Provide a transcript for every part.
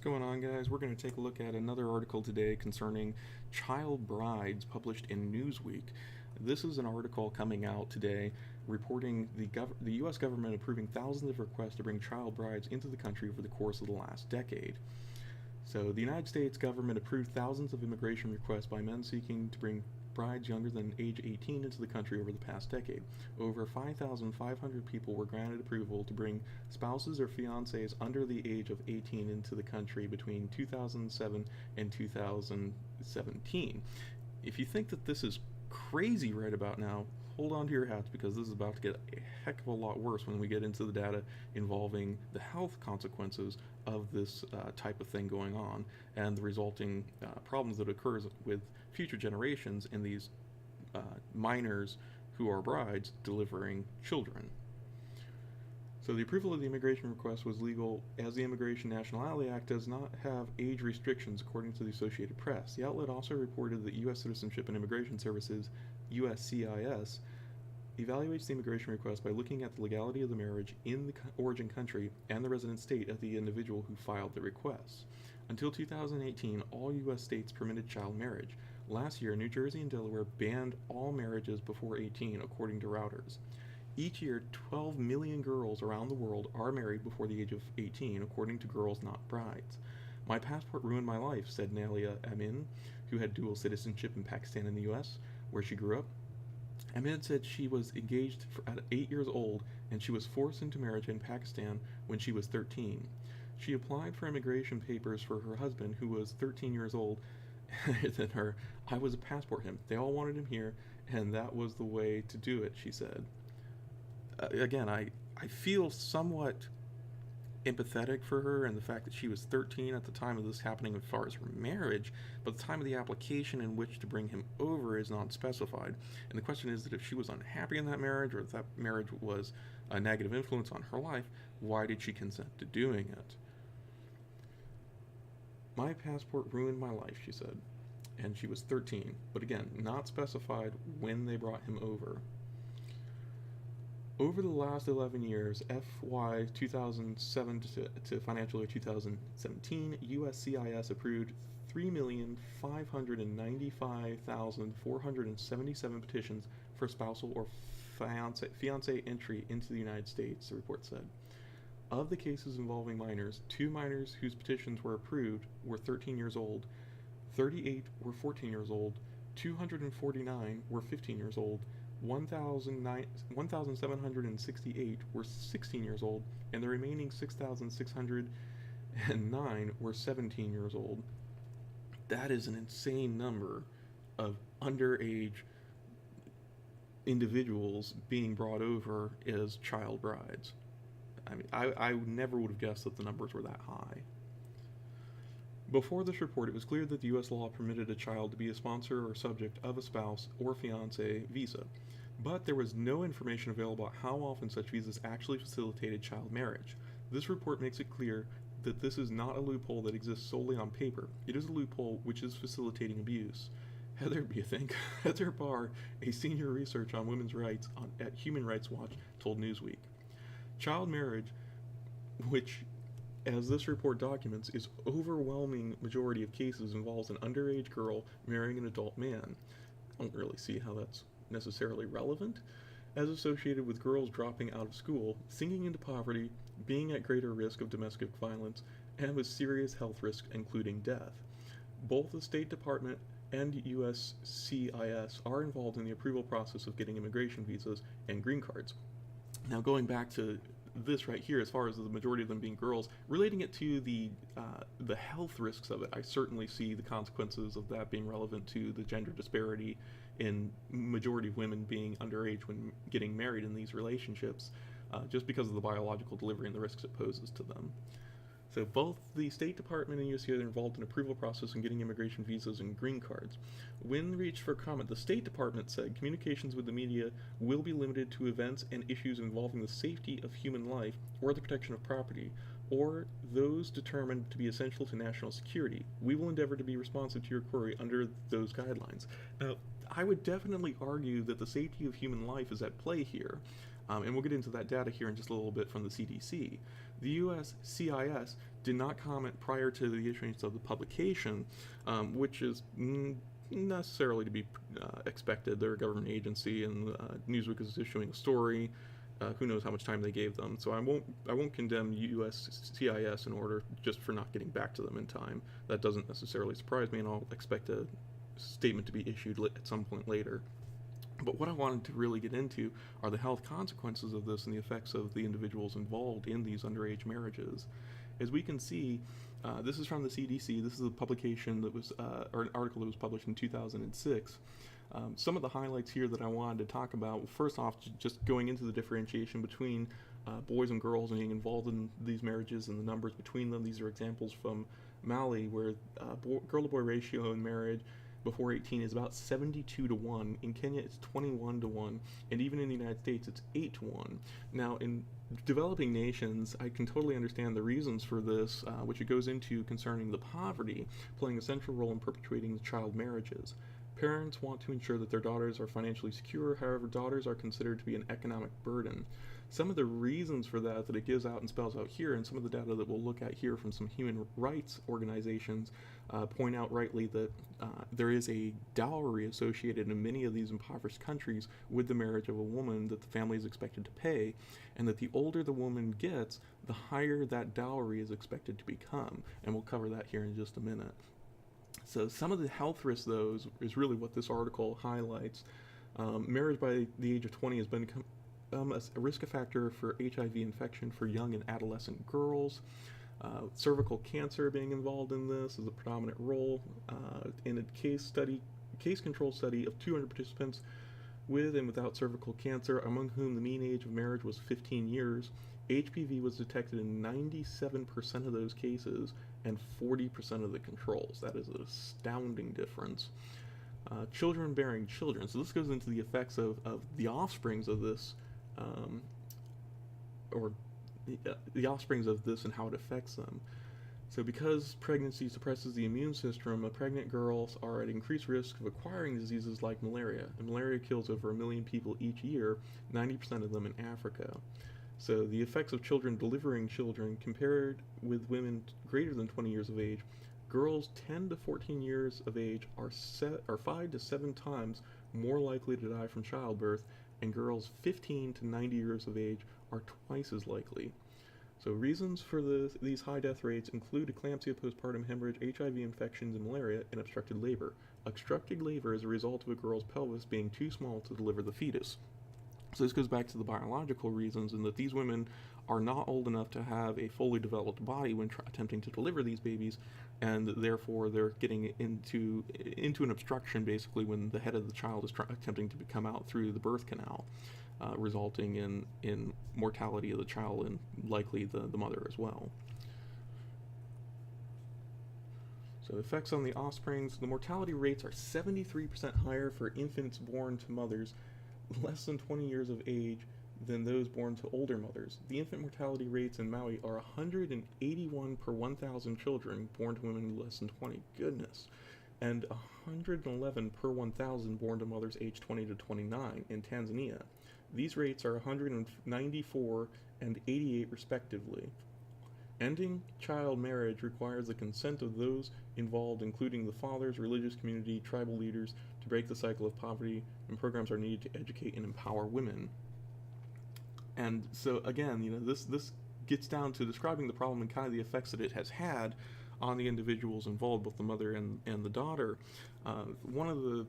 going on, guys? We're going to take a look at another article today concerning child brides published in Newsweek. This is an article coming out today reporting the U.S. government approving thousands of requests to bring child brides into the country over the course of the last decade. So, the United States government approved thousands of immigration requests by men seeking to bring brides younger than age 18 into the country over the past decade. Over 5,500 people were granted approval to bring spouses or fiancés under the age of 18 into the country between 2007 and 2017. If you think that this is crazy right about now, hold on to your hats because this is about to get a heck of a lot worse when we get into the data involving the health consequences of this type of thing going on and the resulting problems that occurs with future generations and these minors who are brides delivering children. So the approval of the immigration request was legal as the Immigration Nationality Act does not have age restrictions according to the Associated Press. The outlet also reported that U.S. Citizenship and Immigration Services, USCIS, evaluates the immigration request by looking at the legality of the marriage in the origin country and the resident state of the individual who filed the request. Until 2018, all U.S. states permitted child marriage. Last year, New Jersey and Delaware banned all marriages before 18, according to Reuters. Each year, 12 million girls around the world are married before the age of 18, according to Girls Not Brides. My passport ruined my life, said Nalia Amin, who had dual citizenship in Pakistan and the U.S., where she grew up. Amin said she was engaged at 8 years old and she was forced into marriage in Pakistan when she was 13. She applied for immigration papers for her husband, who was 13 years old than her. I was a passport him. They all wanted him here, and that was the way to do it, she said. Again, I feel somewhat empathetic for her and the fact that she was 13 at the time of this happening as far as her marriage, but the time of the application in which to bring him over is not specified. And the question is that if she was unhappy in that marriage or if that marriage was a negative influence on her life, why did she consent to doing it? My passport ruined my life, she said, and she was 13, but again, not specified when they brought him over. Over the last 11 years, FY 2007 to financial year 2017, USCIS approved 3,595,477 petitions for spousal or fiancé entry into the United States, the report said. Of the cases involving minors, 2 minors whose petitions were approved were 13 years old, 38 were 14 years old, 249 were 15 years old, 1,768 were 16 years old, and the remaining 6,609 were 17 years old. That is an insane number of underage individuals being brought over as child brides. I mean, I never would have guessed that the numbers were that high. Before this report, it was clear that the U.S. law permitted a child to be a sponsor or subject of a spouse or fiancé visa, but there was no information available about how often such visas actually facilitated child marriage. This report makes it clear that this is not a loophole that exists solely on paper. It is a loophole which is facilitating abuse. Heather Barr, a senior researcher on women's rights at Human Rights Watch, told Newsweek. Child marriage, which as this report documents, is overwhelming majority of cases involves an underage girl marrying an adult man. I don't really see how that's necessarily relevant, as associated with girls dropping out of school, sinking into poverty, being at greater risk of domestic violence, and with serious health risks including death. Both the State Department and USCIS are involved in the approval process of getting immigration visas and green cards. Now, going back to this right here, as far as the majority of them being girls, relating it to the health risks of it, I certainly see the consequences of that being relevant to the gender disparity in majority of women being underage when getting married in these relationships, just because of the biological delivery and the risks it poses to them. So both the State Department and USCIS are involved in the approval process in getting immigration visas and green cards. When reached for comment, the State Department said communications with the media will be limited to events and issues involving the safety of human life or the protection of property, or those determined to be essential to national security. We will endeavor to be responsive to your query under those guidelines. Now, I would definitely argue that the safety of human life is at play here. And we'll get into that data here in just a little bit from the CDC. The USCIS did not comment prior to the issuance of the publication, which is necessarily to be expected. They're a government agency, and Newsweek is issuing a story. Who knows how much time they gave them? So I won't condemn USCIS in order just for not getting back to them in time. That doesn't necessarily surprise me, and I'll expect a statement to be issued at some point later. But what I wanted to really get into are the health consequences of this and the effects of the individuals involved in these underage marriages. As we can see, this is from the CDC. This is a publication that was, or an article that was published in 2006. Some of the highlights here that I wanted to talk about, first off, just going into the differentiation between boys and girls being involved in these marriages and the numbers between them. These are examples from Mali, where girl-to-boy ratio in marriage before 18 is about 72 to 1. In Kenya, it's 21 to 1. And even in the United States, it's 8 to 1. Now, in developing nations, I can totally understand the reasons for this, which it goes into concerning the poverty playing a central role in perpetuating child marriages. Parents want to ensure that their daughters are financially secure. However, daughters are considered to be an economic burden. Some of the reasons for that it gives out and spells out here, and some of the data that we'll look at here from some human rights organizations, point out rightly that there is a dowry associated in many of these impoverished countries with the marriage of a woman that the family is expected to pay, and that the older the woman gets, the higher that dowry is expected to become, and we'll cover that here in just a minute. So some of the health risks, though, is really what this article highlights. Marriage by the age of 20 has been a risk factor for HIV infection for young and adolescent girls. Cervical cancer being involved in this is a predominant role. In a case control study of 200 participants with and without cervical cancer, among whom the mean age of marriage was 15 years, HPV was detected in 97% of those cases and 40% of the controls. That is an astounding difference. Children bearing children. So this goes into the effects of the offsprings of this, or the offsprings of this and how it affects them. So because pregnancy suppresses the immune system, pregnant girls are at increased risk of acquiring diseases like malaria. And malaria kills over 1 million people each year, 90% of them in Africa. So the effects of children delivering children compared with women greater than 20 years of age, girls 10 to 14 years of age are 5 to 7 times more likely to die from childbirth, and girls 15 to 90 years of age are twice as likely. So reasons for these high death rates include eclampsia, postpartum hemorrhage, HIV infections, and malaria, and obstructed labor. Obstructed labor is a result of a girl's pelvis being too small to deliver the fetus. So this goes back to the biological reasons, in that these women are not old enough to have a fully developed body when attempting to deliver these babies, and therefore they're getting into an obstruction basically when the head of the child is attempting to come out through the birth canal, resulting in mortality of the child and likely the mother as well. So effects on the offsprings. The mortality rates are 73% higher for infants born to mothers less than 20 years of age than those born to older mothers. The infant mortality rates in Maui are 181 per 1,000 children born to women less than 20. Goodness. And 111 per 1,000 born to mothers aged 20 to 29 in Tanzania. These rates are 194 and 88 respectively. Ending child marriage requires the consent of those involved, including the fathers, religious community, tribal leaders, to break the cycle of poverty, and programs are needed to educate and empower women. And so again, this gets down to describing the problem and kind of the effects that it has had on the individuals involved, both the mother and the daughter. One of the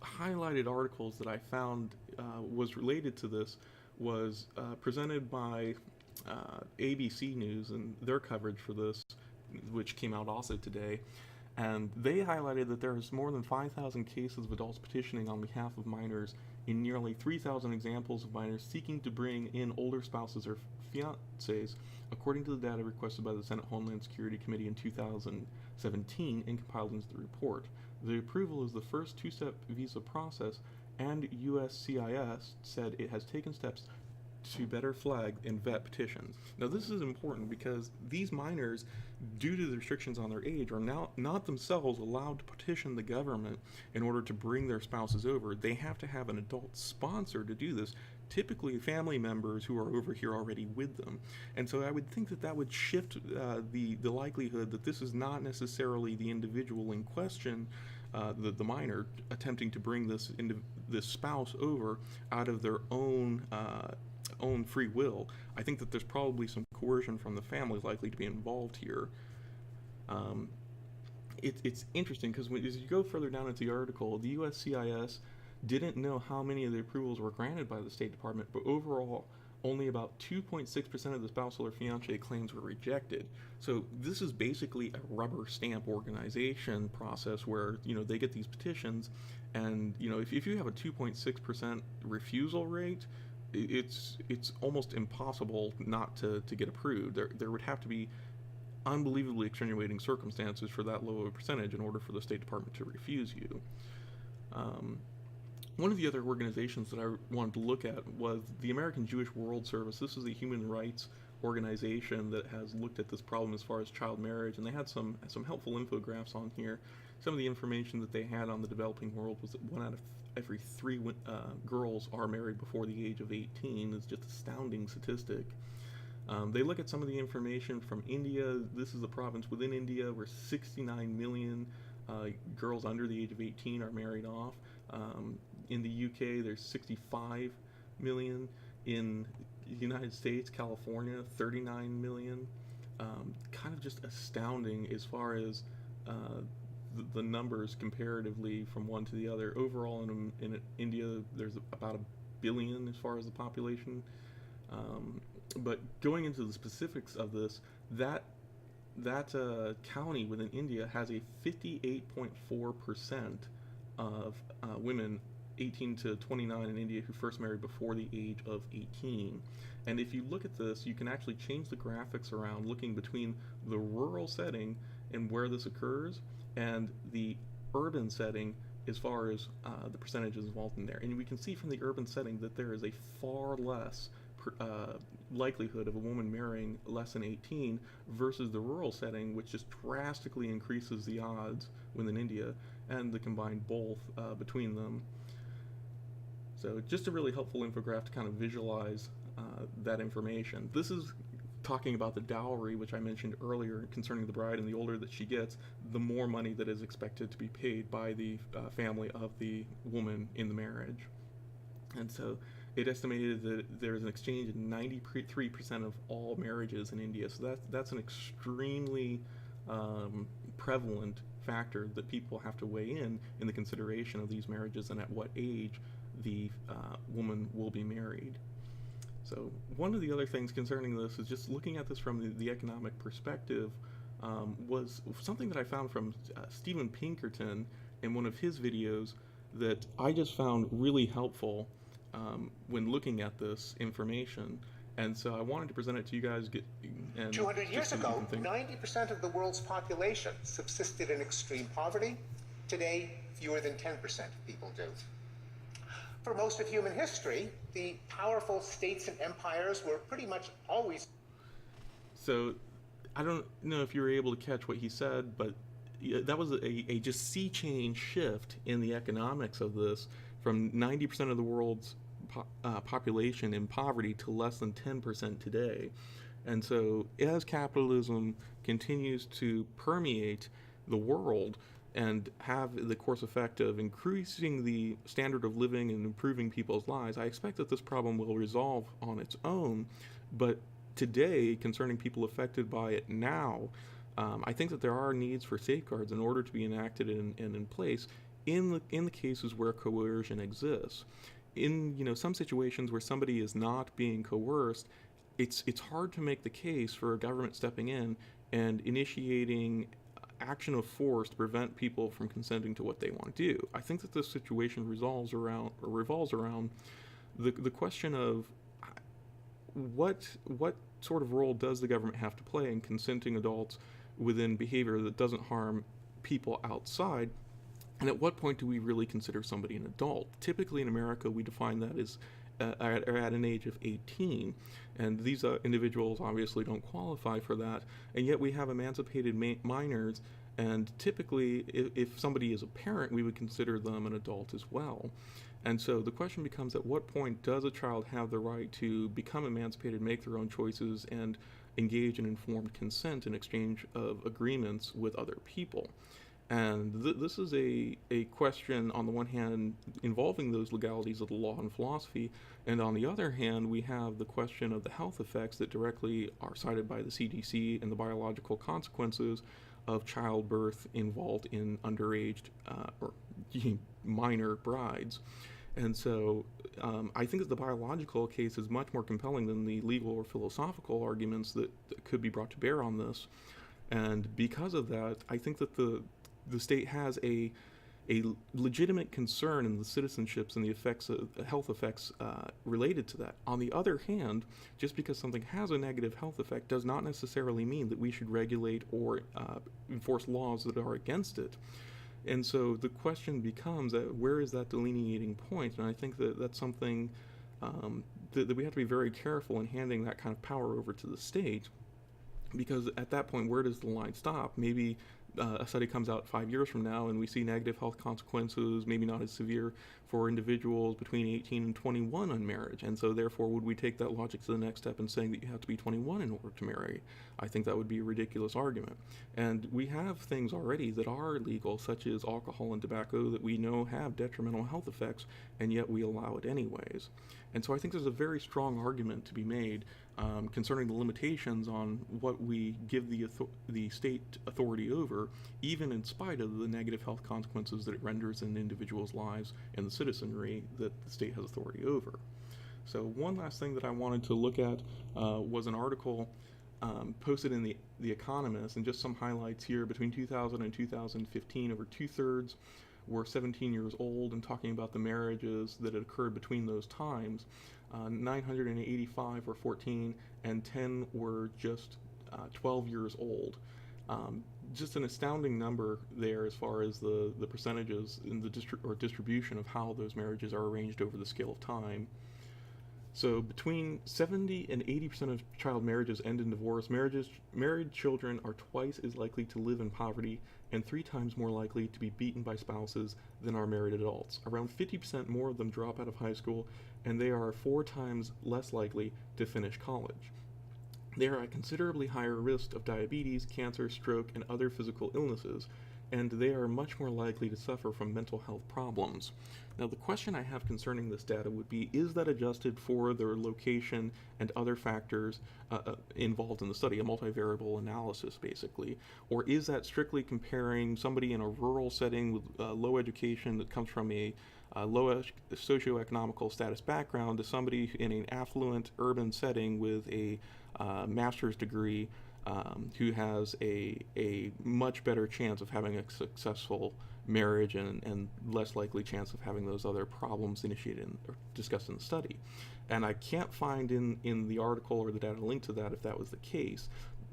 highlighted articles that I found was related to this was presented by ABC News and their coverage for this, which came out also today. And they highlighted that there is more than 5,000 cases of adults petitioning on behalf of minors in nearly 3,000 examples of minors seeking to bring in older spouses or fiancés, according to the data requested by the Senate Homeland Security Committee in 2017 and compiled into the report. The approval is the first two-step visa process, and USCIS said it has taken steps to better flag and vet petitions. Now, this is important because these minors, due to the restrictions on their age, are now not themselves allowed to petition the government in order to bring their spouses over. They have to have an adult sponsor to do this, typically family members who are over here already with them. And so I would think that that would shift the likelihood that this is not necessarily the individual in question, the minor, attempting to bring this spouse over out of their own free will. I think that there's probably some coercion from the family likely to be involved here. It's interesting because as you go further down into the article, the USCIS didn't know how many of the approvals were granted by the State Department, but overall, only about 2.6% of the spousal or fiancé claims were rejected. So this is basically a rubber stamp organization process where, they get these petitions, and, if you have a 2.6% refusal rate, it's almost impossible not to get approved. There would have to be unbelievably extenuating circumstances for that low of a percentage in order for the State Department to refuse you. One of the other organizations that I wanted to look at was the American Jewish World Service. This is a human rights organization that has looked at this problem as far as child marriage, and they had some helpful infographics on here. Some of the information that they had on the developing world was that 1 out of every 3 girls are married before the age of 18. It's just an astounding statistic. They look at some of the information from India. This is a province within India where 69 million girls under the age of 18 are married off. In the UK, there's 65 million. In the United States, California, 39 million. Kind of just astounding as far as the numbers comparatively from one to the other. Overall, in India, there's about 1 billion as far as the population. But going into the specifics of this, that county within India has a 58.4% of women 18 to 29 in India who first married before the age of 18. And if you look at this, you can actually change the graphics around, looking between the rural setting and where this occurs and the urban setting as far as the percentages involved in there. And we can see from the urban setting that there is a far less likelihood of a woman marrying less than 18 versus the rural setting, which just drastically increases the odds within India, and the combined both between them. So just a really helpful infographic to kind of visualize that information. This is talking about the dowry, which I mentioned earlier concerning the bride, and the older that she gets, the more money that is expected to be paid by the family of the woman in the marriage. And so it estimated that there's an exchange in 93% of all marriages in India. So that's an extremely prevalent factor that people have to weigh in the consideration of these marriages and at what age the woman will be married. So one of the other things concerning this is just looking at this from the economic perspective, was something that I found from Stephen Pinkerton in one of his videos that I just found really helpful when looking at this information. And so I wanted to present it to you guys. 200 years ago, 90% of the world's population subsisted in extreme poverty. Today, fewer than 10% of people do. For most of human history, the powerful states and empires were pretty much always... So, I don't know if you were able to catch what he said, but that was a just sea change shift in the economics of this, from 90% of the world's population in poverty to less than 10% today. And so as capitalism continues to permeate the world and have the course effect of increasing the standard of living and improving people's lives, I expect that this problem will resolve on its own. But today, concerning people affected by it now, I think that there are needs for safeguards in order to be enacted and in place in the cases where coercion exists. In some situations where somebody is not being coerced, it's hard to make the case for a government stepping in and initiating action of force to prevent people from consenting to what they want to do. I think that this situation revolves around the question of what sort of role does the government have to play in consenting adults within behavior that doesn't harm people outside, And at what point do we really consider somebody an adult? Typically in America, we define that as at an age of 18, and these individuals obviously don't qualify for that, and yet we have emancipated minors, and typically if somebody is a parent, we would consider them an adult as well. And so the question becomes, at what point does a child have the right to become emancipated, make their own choices, and engage in informed consent in exchange of agreements with other people? And this is a question, on the one hand, involving those legalities of the law and philosophy, and on the other hand, we have the question of the health effects that directly are cited by the CDC and the biological consequences of childbirth involved in underage or minor brides. And so I think that the biological case is much more compelling than the legal or philosophical arguments that could be brought to bear on this. And because of that, I think that the state has a legitimate concern in the citizenships and the effects of health effects related to that. On the other hand, just because something has a negative health effect does not necessarily mean that we should regulate or enforce laws that are against it. And so the question becomes, where is that delineating point? And I think that that's something that we have to be very careful in handing that kind of power over to the state, because at that point, where does the line stop? Maybe a study comes out 5 years from now and we see negative health consequences, maybe not as severe for individuals between 18 and 21 on marriage. And so therefore, would we take that logic to the next step and saying that you have to be 21 in order to marry? I think that would be a ridiculous argument. And we have things already that are legal, such as alcohol and tobacco, that we know have detrimental health effects, and yet we allow it anyways. And so I think there's a very strong argument to be made concerning the limitations on what we give the state authority over, even in spite of the negative health consequences that it renders in individuals' lives and the citizenry that the state has authority over. So one last thing that I wanted to look at was an article posted in the Economist, and just some highlights here. Between 2000 and 2015, over 2/3 were 17 years old, and talking about the marriages that had occurred between those times, 985 were 14, and 10 were just 12 years old. Just an astounding number there as far as the percentages in the distribution of how those marriages are arranged over the scale of time. So between 70 and 80% of child marriages end in divorce. Married children are twice as likely to live in poverty and 3 times more likely to be beaten by spouses than are married adults. Around 50% more of them drop out of high school, and they are 4 times less likely to finish college. They are at considerably higher risk of diabetes, cancer, stroke, and other physical illnesses, and they are much more likely to suffer from mental health problems. Now, the question I have concerning this data would be, is that adjusted for their location and other factors involved in the study, a multivariable analysis basically, or is that strictly comparing somebody in a rural setting with low education that comes from a low socioeconomical status background to somebody in an affluent urban setting with a master's degree who has a much better chance of having a successful marriage and less likely chance of having those other problems initiated or discussed in the study. And I can't find in the article or the data link to that if that was the case,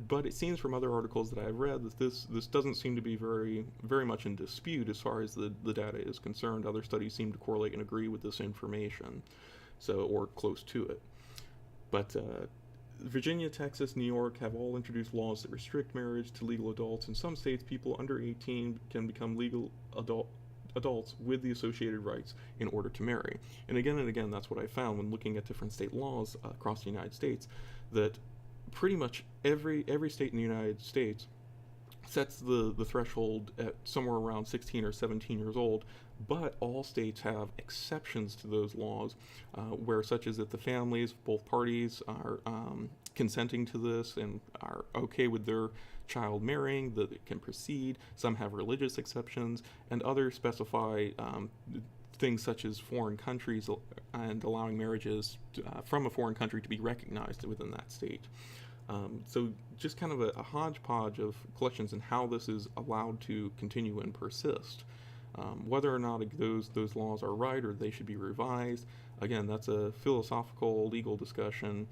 but it seems from other articles that I've read that this doesn't seem to be very much in dispute as far as the data is concerned. Other studies seem to correlate and agree with this information, or close to it. But Virginia, Texas, New York have all introduced laws that restrict marriage to legal adults. In some states, people under 18 can become legal adults with the associated rights in order to marry. And again, that's what I found when looking at different state laws across the United States, that pretty much every state in the United States sets the threshold at somewhere around 16 or 17 years old, but all states have exceptions to those laws, where such as that the families of both parties are consenting to this and are okay with their child marrying, that it can proceed. Some have religious exceptions, and others specify things such as foreign countries and allowing marriages from a foreign country to be recognized within that state. So just kind of a hodgepodge of collections and how this is allowed to continue and persist. Whether or not those laws are right or they should be revised, again, that's a philosophical, legal discussion,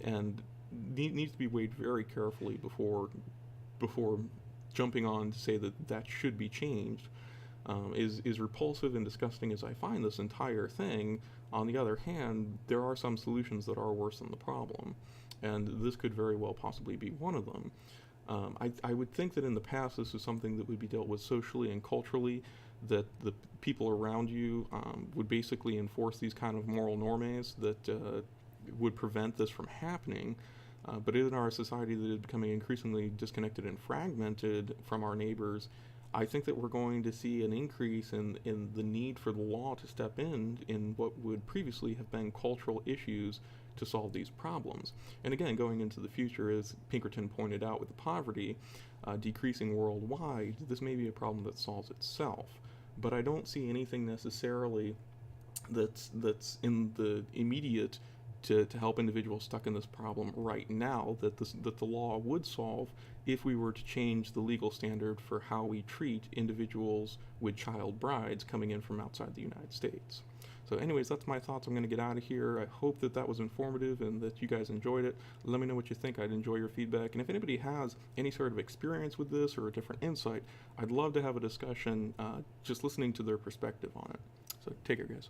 and needs to be weighed very carefully before jumping on to say that should be changed. is repulsive and disgusting as I find this entire thing, on the other hand, there are some solutions that are worse than the problem, and this could very well possibly be one of them. I would think that in the past this is something that would be dealt with socially and culturally, that the people around you would basically enforce these kind of moral norms that would prevent this from happening. But in our society that is becoming increasingly disconnected and fragmented from our neighbors, I think that we're going to see an increase in the need for the law to step in what would previously have been cultural issues to solve these problems. And again, going into the future, as Pinkerton pointed out with the poverty decreasing worldwide, this may be a problem that solves itself. But I don't see anything necessarily that's in the immediate to help individuals stuck in this problem right now that the law would solve if we were to change the legal standard for how we treat individuals with child brides coming in from outside the United States. So anyways, that's my thoughts. I'm going to get out of here. I hope that was informative and that you guys enjoyed it. Let me know what you think. I'd enjoy your feedback. And if anybody has any sort of experience with this or a different insight, I'd love to have a discussion just listening to their perspective on it. So take care, guys.